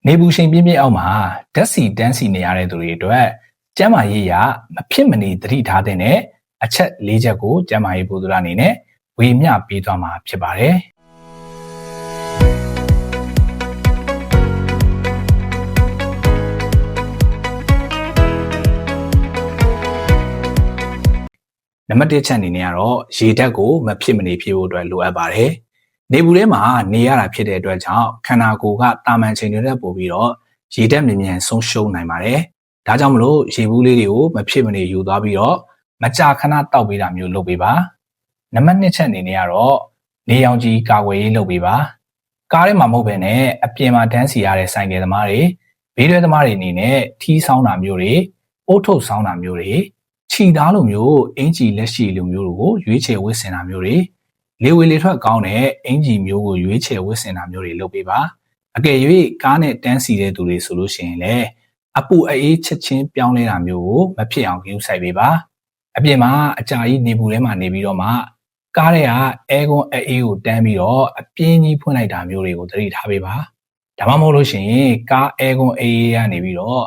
နေပူချိန်ပြင်းပြင်းအောက်မှာဓာတ်ဆီတန်းစီနေရတဲ့သူတွေအတွက်ကျန်းမာရေးရမဖြစ်မနေသတိထားတဲ့အချက်၄ချက်ကိုကျန်းမာရေးဘုသူရအနေနဲ့ဝေမျှပေးသွားမှာဖြစ်ပါတယ်။နံပါတ်1ချက်အနေနဲ့ကတော့ရေဓာတ်ကိုမဖြစ်မနေဖြည့်ဖို့အတွက်လိုအပ်ပါတယ်။နေပူထဲမှာနေရတာဖြစ်တဲ့အတွက်ကြောင့်ခန္ဓာကိုယ်ကတာမန်ချိန်တွေနဲ့ပို့ပြီးတော့ရေဓာတ်မြန်မြန်ဆုံးရှုံးနိုင်ပါတယ်။ဒါကြောင့်မလို့ရေဘူးလေးတွေကိုမဖြစ်မနေယူသွားပြီးတော့မကြာခဏတောက်ပေးတာမျိုးလုပ်ပေးပါ။နံပါတ်2ချက်အနေနဲ့ကတော့နေရောင်ခြည်ကာကွယ်ရေးလုပ်ပေးပါ။ကားထဲမှာမဟုတ်ဘဲနဲ့အပြင်မှာတန်းစီရတဲ့ဆိုင်ကယ်သမားတွေဘေးတွဲသမားတွေအနေနဲ့ထီးဆောင်းတာမျိုးတွေအိုးထုတ်ဆောင်းတာမျိုးတွေခြိသားလိုမျိုးအင်ဂျီလက်ရှိလိုမျိုးတွေကိုရွေးချယ်ဝတ်ဆင်တာမျိုးတွေလေဝေလေထွက်ကောင်းတဲ့အင်ဂျီမျိုးကိုရွေးချယ်ဝတ်ဆင်တာမျိုးတွေလုပ်ပေးပါအကယ်၍ကားနဲ့တန်းစီတဲ့သူတွေဆိုလို့ရှိရင်လည်းအပူအေးချက်ချင်းပြောင်းလဲတာမျိုးကိုမဖြစ်အောင်ပြုစိုက်ပေးပါအပြင်မှာအကြာကြီးနေပူထဲမှာနေပြီးတော့မှကားထဲကအဲကွန်အေးကိုတန်းပြီးတော့အပြင်းကြီးဖွင့်လိုက်တာမျိုးတွေကိုသတိထားပေးပါဒါမှမဟုတ်လို့ရှိရင်ကားအဲကွန်အေးကနေပြီးတော့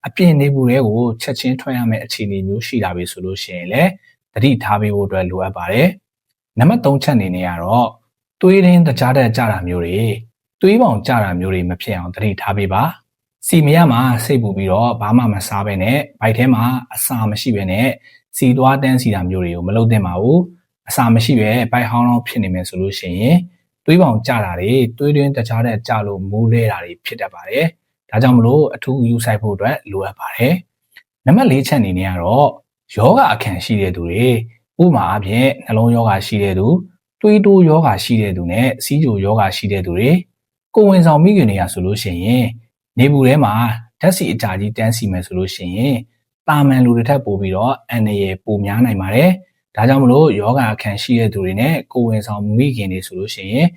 အပြင်နေပူတွေကိုချက်ချင်းထွက်ရမယ့်အခြေအနေမျိုးရှိတာပဲဆိုလို့ရှိရင်လည်းသတိထားပေးဖို့အတွက်လိုအပ်ပါတယ်နံပါတ်3ချက်အနေနဲ့ကတော့သွေးရင်းတကြားတဲ့ကြတာမျိုးတွေသွေးပေါင်ကြတာမျိုးတွေမဖြစ်အောင်သတိထားပေးပါစီမရမှာစိတ်ပူပြီးတော့ဘာမှမစားဘဲနဲ့ဗိုက်ထဲမှာအစာမရှိဘဲနဲ့စီသွားတန်းစီတာမျိုးတွေကိုမလုပ်သင့်ပါဘူးအစာမရှိပဲဗိုက်ဟောင်းလောင်းဖြစ်နေမယ်ဆိုလို့ရှိရင်သွေးပေါင်ကြတာတွေသွေးရင်းတကြားတဲ့ကြလို့မူးလဲတာတွေဖြစ်တတ်ပါတယ်ဒါကြောင့်မလို့အထူးယူဆိုင်ဖို့အတွက်လိုအပ်ပါတယ်နံပါတ်4ချက်အနေနဲ့ကတော့ယောဂအခံရှိတဲ့သူတွေဥပမာအဖြစ်နှလုံးယောဂရှိတဲ့သူသွေးတိုးယောဂရှိတဲ့သူနဲ့စီးချိုယောဂရှိတဲ့သူတွေကိုယ်ဝန်ဆောင်မိခင်တွေကဆိုလို့ရှိရင်နေပူထဲမှာဓာတ်ဆီအကြာကြီးတန်းစီမယ်ဆိုလို့ရှိရင်တာမန်လူတွေထက်ပိုပြီးတော့အန္တရာယ်ပိုများနိုင်ပါတယ်ဒါကြောင့်မလို့ယောဂအခံရှိတဲ့သူတွေနဲ့ကိုယ်ဝန်ဆောင်မိခင်တွေဆိုလို့ရှိရင်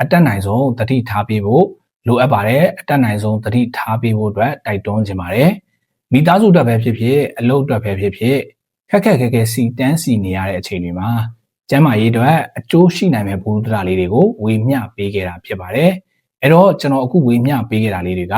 အတက်နိုင်ဆုံးသတိထားပေးဖို့လိုအပ်ပါတယ်အတက်နိုင်ဆုံးသတိထားပေးဖို့အတွက်တိုက်တွန်းချင်ပါတယ်မိသားစုအတွက်ပဲဖြစ်ဖြစ်အလုပ်အတွက်ပဲဖြစ်ဖြစ်ခက်ခဲစီတန်းစီနေရတဲ့အချိန်တွေမှာကျန်းမာရေးအတွက်အကျိုးရှိနိုင်မဲ့ဘုဒ္ဓရာလေးတွေကိုဝေမျှပေးခဲ့တာဖြစ်ပါတယ်။အဲ့တော့ကျွန်တော်အခုဝေမျှပေးခဲ့တာလေးတွေက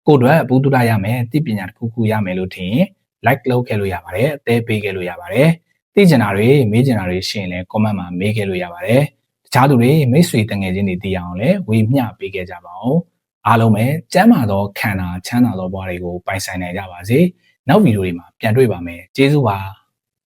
ကိုယ့်အတွက်ဘုဒ္ဓရာရမယ်သိပညာတစ်ခုခုရမယ်လို့ထင်ရင် like လုပ်ခဲ့လို့ရပါတယ်အသေးပေးခဲ့လို့ရပါတယ်။သိချင်တာတွေမေးချင်တာတွေရှိရင်လည်း comment မှာမေးခဲ့လို့ရပါတယ်။တခြားသူတွေမိတ်ဆွေတငယ်ချင်းတွေသိအောင်လည်းဝေမျှပေးခဲ့ကြပါအောင်။အားလုံးပဲကျန်းမာသောခန္ဓာချမ်းသာသောဘဝတွေကိုပိုင်ဆိုင်နိုင်ကြပါစေ။နောက်ဗီဒီယိုတွေမှာပြန်တွေ့ပါမယ်။ကျေးဇူးပါ။